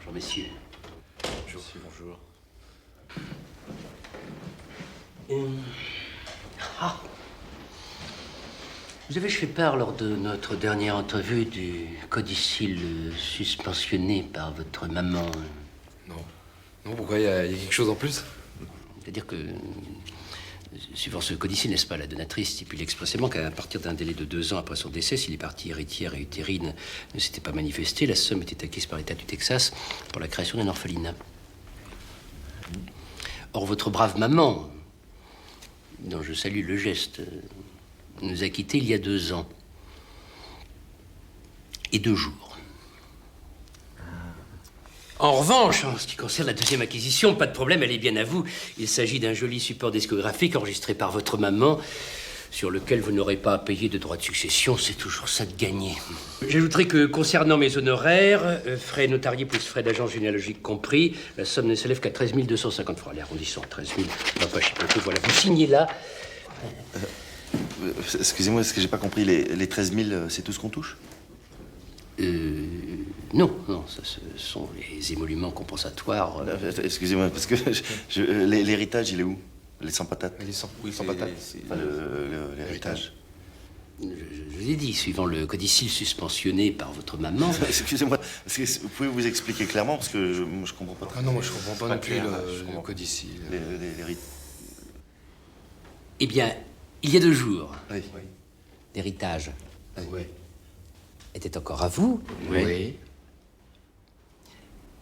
Bonjour, messieurs. Bonjour. Bonjour. Vous avez fait part lors de notre dernière entrevue du codicille suspensionné par votre maman. Non. Non, pourquoi il y a quelque chose en plus? C'est-à-dire que, suivant ce codicille, n'est-ce pas, la donatrice stipule expressément qu'à partir d'un délai de 2 ans après son décès, si les parties héritières et utérines ne s'étaient pas manifestées, la somme était acquise par l'État du Texas pour la création d'un orphelinat. Or, votre brave maman, dont je salue le geste, nous a quittés il y a 2 ans. Et 2 jours. En revanche, en ce qui concerne la deuxième acquisition, pas de problème, elle est bien à vous. Il s'agit d'un joli support discographique enregistré par votre maman, sur lequel vous n'aurez pas à payer de droits de succession, c'est toujours ça de gagner. J'ajouterai que, concernant mes honoraires, frais notariés plus frais d'agence généalogique compris, la somme ne s'élève qu'à 13 250 francs. Les arrondissons, 13 000, on va pas chipoter, voilà, vous signez là. Excusez-moi, est-ce que j'ai pas compris? Les 13 000, c'est tout ce qu'on touche? Non, ça, ce sont les émoluments compensatoires. Excusez-moi, parce que l'héritage, il est où? Les sans patates? Oui, sans patate. Enfin, l'héritage. Je vous ai dit, suivant le codicille suspensionné par votre maman... Excusez-moi, vous pouvez vous expliquer clairement, parce que je comprends pas. Ah non, moi je comprends pas non plus le codicille. Eh bien, il y a 2 jours, Oui. l'héritage Oui. était encore à vous. Oui.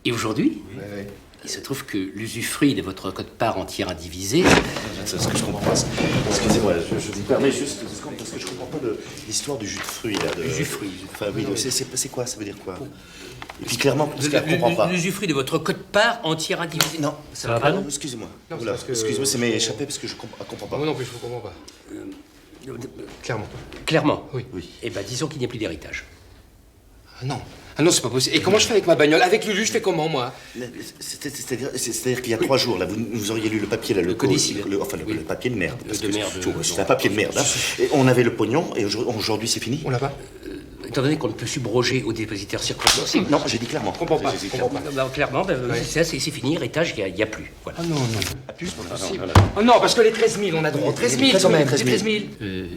Et aujourd'hui, Oui. il se trouve que l'usufruit de votre quote-part entière indivisée... C'est ce que je comprends pas. Excusez-moi, je vous permets juste 2 secondes, parce que je comprends pas l'histoire du jus de fruits, là. Le jus de fruits. Enfin, oui, c'est quoi? Ça veut dire quoi? Et puis clairement, parce qu'elle comprend pas. L'usufruit de votre quote-part entière indivisée... Non, ça va pas, non? Excusez-moi. Non, Oula, parce que- excusez-moi, c'est m'est échappé parce que je comprends pas. Moi non plus, je ne comprends pas. Clairement. Clairement. Oui. Eh bien, disons qu'il n'y a plus d'héritage. Ah non. Ah non, c'est pas possible. Et comment je fais avec ma bagnole? Avec Lulu, je fais comment, moi? C'est-à-dire qu'il y a 3 jours, là, vous auriez lu le papier, là, le codicille. Enfin, le papier de merde. Parce De que merde, c'est un papier de merde, hein. Et on avait le pognon, et aujourd'hui, c'est fini? On l'a pas? Étant donné qu'on ne peut subroger aux dépositaires circonstanciés... Non, j'ai dit clairement. Je comprends pas. J'ai dit Je comprends clairement. pas. Clairement, c'est fini, héritage, il n'y a plus. Voilà. Ah non, non. Plus, c'est pas possible. Oh non, parce que les 13 000, on a droit. 13 000 quand même. 13 000. 13 000.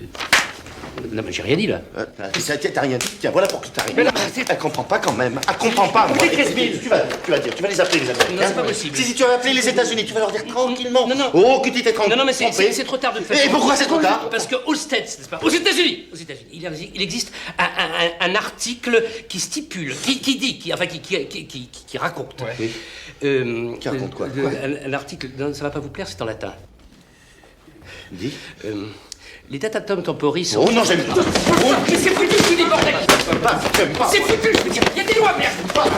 Non, mais j'ai rien dit, là. T'as rien dit? Tiens, voilà pour que t'as rien Mais là, dit. Elle comprend pas quand même. Elle comprend pas. Écoutez, 13 000. Tu vas dire, tu vas les appeler, les Américains. Non, c'est pas possible. Si, tu vas appeler les États-Unis, tu vas leur dire tranquillement. Non. Oh, que tu t'es trompé. Non, mais c'est trop tard de toute façon. Et pourquoi c'est trop tard? Parce qu'aux States, n'est-ce pas? Aux États-Unis, il existe un article qui stipule, qui dit, qui raconte. Ouais. Qui raconte quoi? Un article, non, ça va pas vous plaire, c'est en latin. Dis. Les datatum temporis sont... Oh non, j'aime pas. Mais c'est foutu, je vous dis, bordel! J'aime pas. C'est foutu, je veux dire, il y a des lois, merde!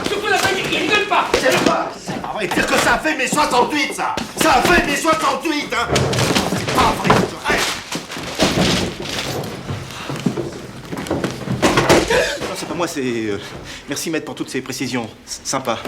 Surtout la main, il rigole pas! J'aime pas. C'est pas vrai. Dire que ça a fait mai 68, ça. Ça a fait mai 68, hein. C'est pas vrai. Non, c'est pas moi, c'est... Merci, maître, pour toutes ces précisions. Sympa.